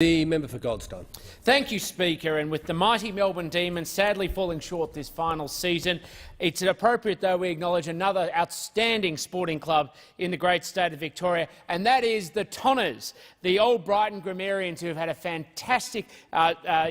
The member for Goldstein. Thank you, Speaker. And with the mighty Melbourne Demons sadly falling short this final season, it's appropriate, though, we acknowledge another outstanding sporting club in the great state of Victoria, and that is the Tonners, the old Brighton Grammarians, who have had a fantastic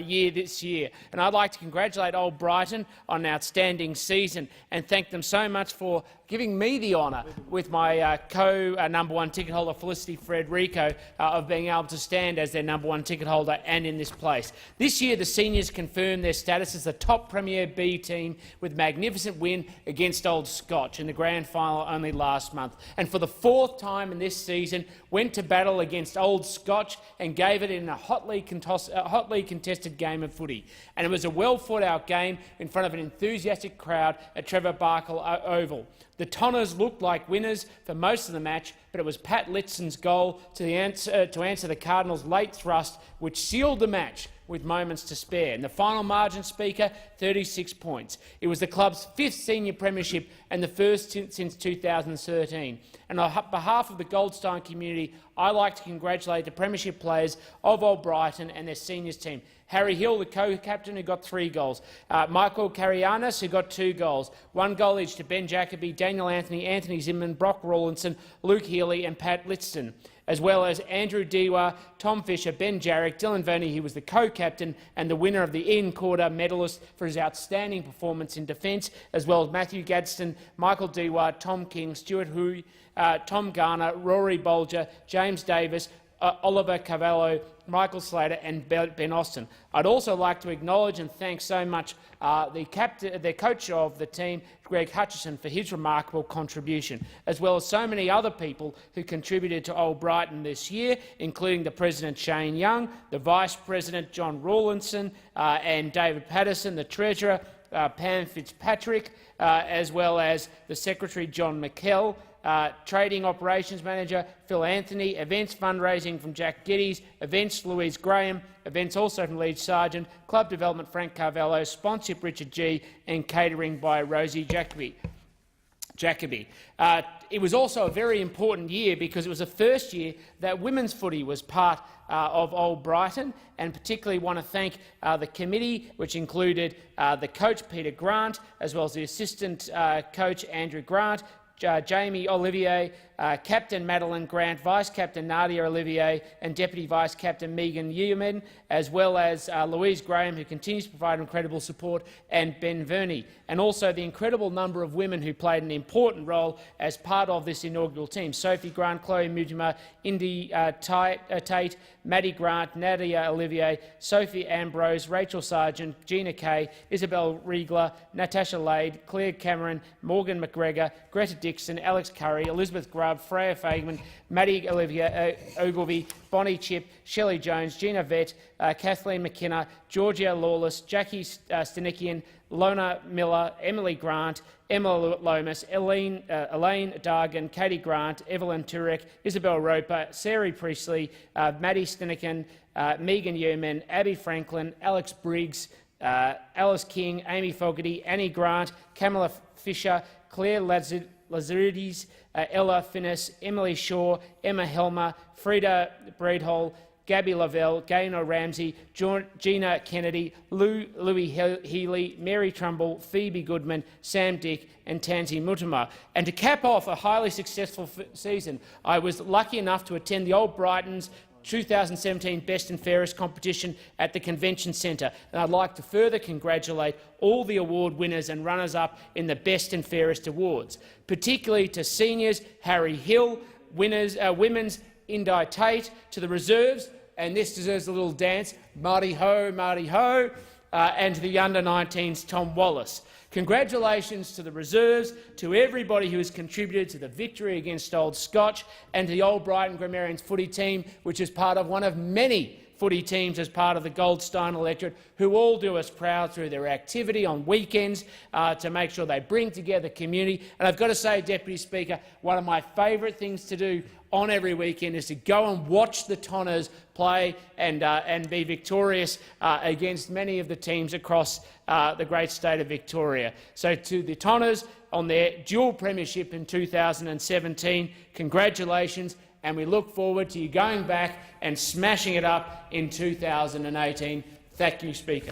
year this year. And I'd like to congratulate old Brighton on an outstanding season and thank them so much for giving me the honour, with my co-number one ticket holder, Felicity Frederico, of being able to stand as their number one ticket holder and in this place. This year, the seniors confirmed their status as the top Premier B team with magnificent win against Old Scotch in the grand final only last month, and for the fourth time in this season went to battle against Old Scotch and gave it in a hotly contested game of footy. And it was a well-thought-out game in front of an enthusiastic crowd at Trevor Barkle Oval. The Tonners looked like winners for most of the match, but it was Pat Litson's goal to answer the Cardinals' late thrust which sealed the match with moments to spare. And the final margin, Speaker, 36 points. It was the club's fifth senior premiership and the first since 2013. And on behalf of the Goldstein community, I like to congratulate the premiership players of Old Brighton and their seniors team. Harry Hill, the co-captain, who got 3 goals. Michael Carianis, who got 2 goals. 1 goal each to Ben Jacoby, Daniel Anthony, Anthony Zimmerman, Brock Rawlinson, Luke Healy and Pat Litston, as well as Andrew Dewa, Tom Fisher, Ben Jarrick, Dylan Verney, who was the co-captain and the winner of the Ian Corder medalist for his outstanding performance in defence, as well as Matthew Gadsden, Michael Dewa, Tom King, Stuart Hui, Tom Garner, Rory Bolger, James Davis, Oliver Cavallo, Michael Slater and Ben Austin. I'd also like to acknowledge and thank so much the coach of the team, Greg Hutchison, for his remarkable contribution, as well as so many other people who contributed to Old Brighton this year, including the President Shane Young, the Vice President John Rawlinson and David Patterson, the Treasurer Pam Fitzpatrick, as well as the Secretary John McKell, Trading Operations Manager Phil Anthony, Events Fundraising from Jack Geddes, Events Louise Graham, Events also from Leeds Sargent, Club Development Frank Carvalho, Sponsorship Richard G and Catering by Rosie Jacoby. It was also a very important year because it was the first year that women's footy was part of Old Brighton, and particularly want to thank the committee, which included the coach Peter Grant, as well as the assistant coach Andrew Grant, Jamie Olivier, Captain Madeline Grant, Vice-Captain Nadia Olivier and Deputy Vice-Captain Megan Yeoman, as well as Louise Graham, who continues to provide incredible support, and Ben Verney, and also the incredible number of women who played an important role as part of this inaugural team: Sophie Grant, Chloe Mujima, Indy Tate, Maddie Grant, Nadia Olivier, Sophie Ambrose, Rachel Sargent, Gina Kay, Isabel Riegler, Natasha Lade, Claire Cameron, Morgan McGregor, Greta Dixon, Alex Curry, Elizabeth Grubb, Freya Fagman, Maddie Olivia Ogilvie, Bonnie Chip, Shelley Jones, Gina Vett, Kathleen McKenna, Georgia Lawless, Jackie Stanikian, Lona Miller, Emily Grant, Emma Lomas, Elaine Dargan, Katie Grant, Evelyn Turek, Isabel Roper, Sarah Priestley, Maddie Stanikin, Megan Yeoman, Abby Franklin, Alex Briggs, Alice King, Amy Fogarty, Annie Grant, Kamala Fisher, Claire Lazarides, Ella Finnis, Emily Shaw, Emma Helmer, Frida Breedhall, Gabby Lavelle, Gaynor Ramsey, Gina Kennedy, Louis Healy, Mary Trumbull, Phoebe Goodman, Sam Dick and Tansy Mutima. And to cap off a highly successful season, I was lucky enough to attend the Old Brighton's 2017 Best and Fairest competition at the Convention Centre, and I'd like to further congratulate all the award winners and runners-up in the Best and Fairest awards, particularly to seniors Harry Hill, women's Indy Tate, to the reserves, and this deserves a little dance, Marty Ho, and to the under-19s Tom Wallace. Congratulations to the reserves, to everybody who has contributed to the victory against Old Scotch, and to the Old Brighton Grammarians footy team, which is part of one of many footy teams as part of the Goldstein electorate, who all do us proud through their activity on weekends to make sure they bring together the community. And I've got to say, Deputy Speaker, one of my favourite things to do on every weekend is to go and watch the Tonners play and be victorious against many of the teams across the great state of Victoria. So to the Tonners on their dual premiership in 2017, congratulations, and we look forward to you going back and smashing it up in 2018. Thank you, Speaker.